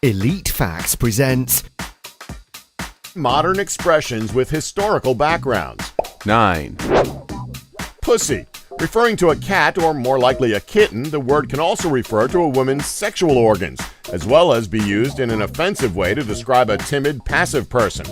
Elite Facts presents Modern expressions with historical backgrounds. 9. Pussy. Referring to a cat, or more likely a kitten, the word can also refer to a woman's sexual organs, as well as be used in an offensive way to describe a timid, passive person.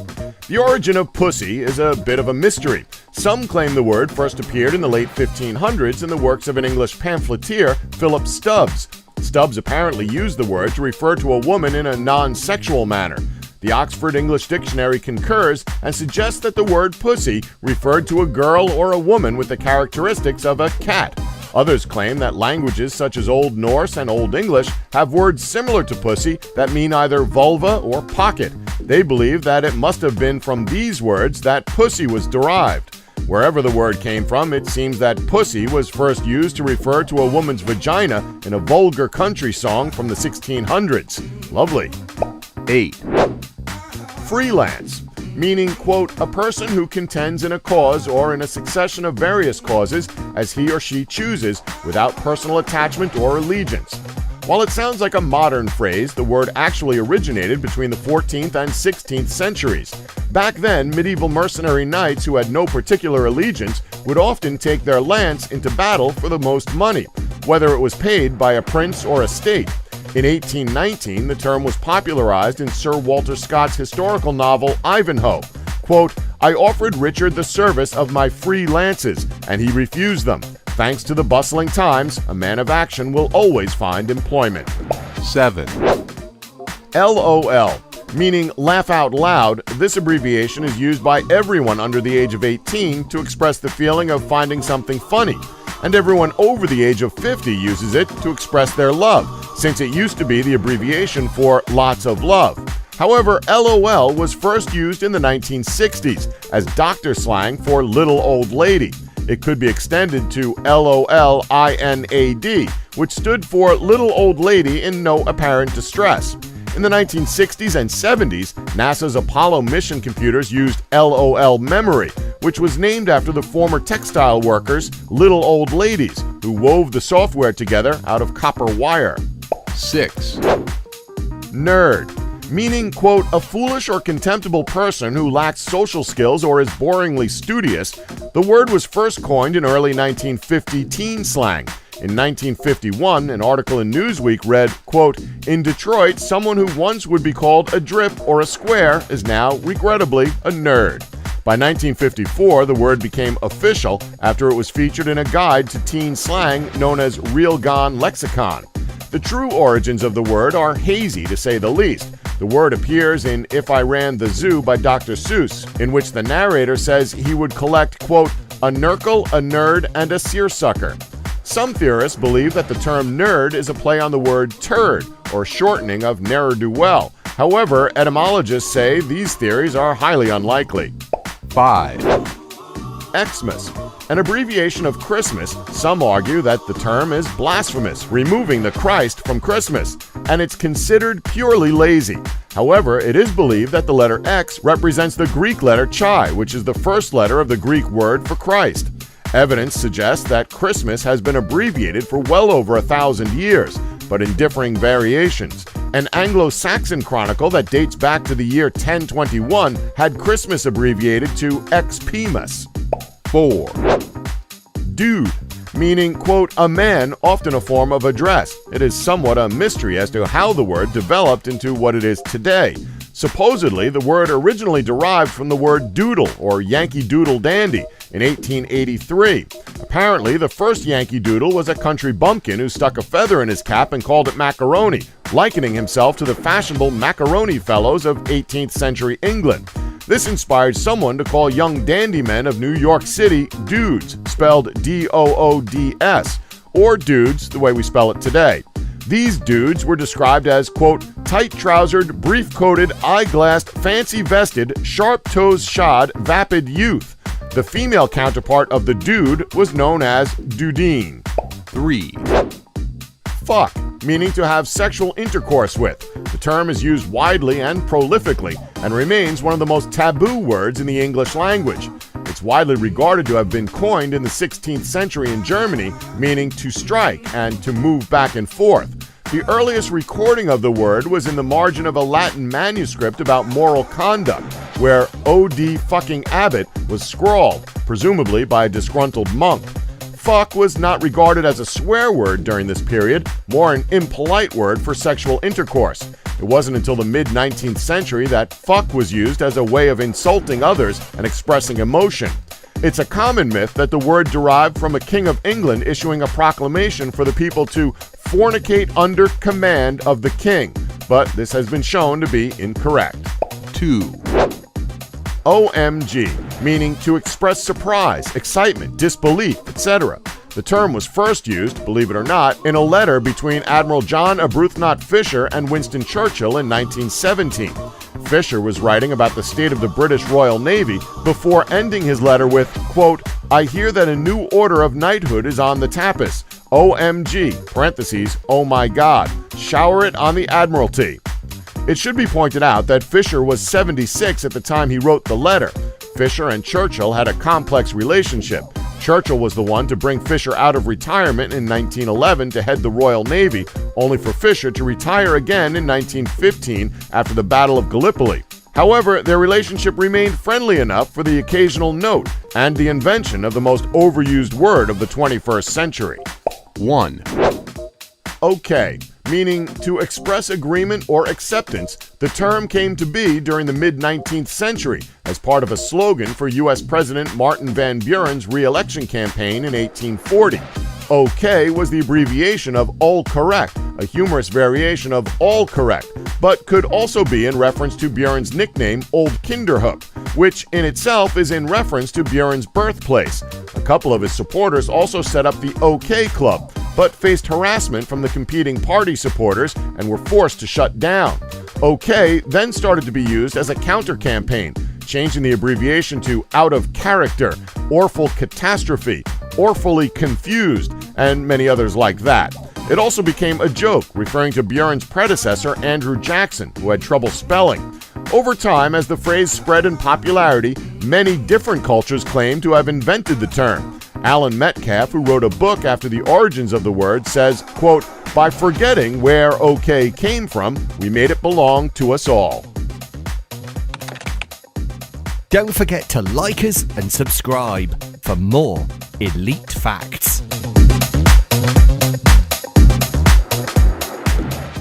The origin of pussy is a bit of a mystery. Some claim the word first appeared in the late 1500s in the works of an English pamphleteer, Philip Stubbs. Stubbs apparently used the word to refer to a woman in a non-sexual manner. The Oxford English Dictionary concurs and suggests that the word pussy referred to a girl or a woman with the characteristics of a cat. Others claim that languages such as Old Norse and Old English have words similar to pussy that mean either vulva or pocket. They believe that it must have been from these words that pussy was derived. Wherever the word came from, it seems that pussy was first used to refer to a woman's vagina in a vulgar country song from the 1600s. Lovely. 8. Freelance, meaning, quote, a person who contends in a cause or in a succession of various causes as he or she chooses without personal attachment or allegiance. While it sounds like a modern phrase, the word actually originated between the 14th and 16th centuries. Back then, medieval mercenary knights who had no particular allegiance would often take their lance into battle for the most money, whether it was paid by a prince or a state. In 1819, the term was popularized in Sir Walter Scott's historical novel Ivanhoe. Quote, I offered Richard the service of my free lances, and he refused them. Thanks to the bustling times, a man of action will always find employment. 7. LOL, meaning laugh out loud. This abbreviation is used by everyone under the age of 18 to express the feeling of finding something funny. And everyone over the age of 50 uses it to express their love, since it used to be the abbreviation for lots of love. However, LOL was first used in the 1960s as doctor slang for little old lady. It could be extended to LOLINAD, which stood for little old lady in no apparent distress. In the 1960s and 70s, NASA's Apollo mission computers used LOL memory, which was named after the former textile workers, little old ladies, who wove the software together out of copper wire. 6. Nerd, meaning, quote, a foolish or contemptible person who lacks social skills or is boringly studious. The word was first coined in early 1950 teen slang. In 1951, an article in Newsweek read, quote, in Detroit, someone who once would be called a drip or a square is now, regrettably, a nerd. By 1954, the word became official after it was featured in a guide to teen slang known as Real Gone Lexicon. The true origins of the word are hazy, to say the least. The word appears in If I Ran the Zoo by Dr. Seuss, in which the narrator says he would collect, quote, a nurgle, a nerd, and a seersucker. Some theorists believe that the term nerd is a play on the word turd, or shortening of ne'er-do-well. However, etymologists say these theories are highly unlikely. 5. Xmas, an abbreviation of Christmas. Some argue that the term is blasphemous, removing the Christ from Christmas, and it's considered purely lazy. However, it is believed that the letter X represents the Greek letter chi, which is the first letter of the Greek word for Christ. Evidence suggests that Christmas has been abbreviated for well over 1,000 years, but in differing variations. An Anglo-Saxon chronicle that dates back to the year 1021 had Christmas abbreviated to Xmas. 4. Dude, meaning, quote, a man, often a form of address. It is somewhat a mystery as to how the word developed into what it is today. Supposedly, the word originally derived from the word doodle, or Yankee Doodle Dandy, in 1883. Apparently, the first Yankee Doodle was a country bumpkin who stuck a feather in his cap and called it macaroni, likening himself to the fashionable macaroni fellows of 18th century England. This inspired someone to call young dandy men of New York City dudes, spelled D-O-O-D-S, or dudes the way we spell it today. These dudes were described as, quote, tight-trousered, brief-coated, eye-glassed, fancy-vested, sharp-toes shod, vapid youth. The female counterpart of the dude was known as dudine. 3. Fuck, meaning to have sexual intercourse with. The term is used widely and prolifically and remains one of the most taboo words in the English language. It's widely regarded to have been coined in the 16th century in Germany, meaning to strike and to move back and forth. The earliest recording of the word was in the margin of a Latin manuscript about moral conduct, where "OD fucking Abbot" was scrawled, presumably by a disgruntled monk. Fuck was not regarded as a swear word during this period, more an impolite word for sexual intercourse. It wasn't until the mid-19th century that fuck was used as a way of insulting others and expressing emotion. It's a common myth that the word derived from a king of England issuing a proclamation for the people to fornicate under command of the king, but this has been shown to be incorrect. 2, OMG, meaning to express surprise, excitement, disbelief, etc. The term was first used, believe it or not, in a letter between Admiral John Arbuthnot Fisher and Winston Churchill in 1917. Fisher was writing about the state of the British Royal Navy before ending his letter with, quote, "I hear that a new order of knighthood is on the tapis. OMG, parentheses, oh my God, shower it on the Admiralty." It should be pointed out that Fisher was 76 at the time he wrote the letter. Fisher and Churchill had a complex relationship. Churchill was the one to bring Fisher out of retirement in 1911 to head the Royal Navy, only for Fisher to retire again in 1915 after the Battle of Gallipoli. However, their relationship remained friendly enough for the occasional note and the invention of the most overused word of the 21st century. 1, Okay, meaning to express agreement or acceptance. The term came to be during the mid-19th century as part of a slogan for U.S. President Martin Van Buren's re-election campaign in 1840. Okay was the abbreviation of all correct, a humorous variation of all correct, but could also be in reference to Buren's nickname Old Kinderhook, which in itself is in reference to Buren's birthplace. A couple of his supporters also set up the OK Club, but faced harassment from the competing party supporters and were forced to shut down. OK then started to be used as a counter-campaign, changing the abbreviation to Out of Character, Orful Catastrophe, Orfully Confused, and many others like that. It also became a joke, referring to Buren's predecessor, Andrew Jackson, who had trouble spelling. Over time, as the phrase spread in popularity, many different cultures claim to have invented the term. Alan Metcalf, who wrote a book after the origins of the word, says, quote, "By forgetting where OK came from, we made it belong to us all." Don't forget to like us and subscribe for more elite facts.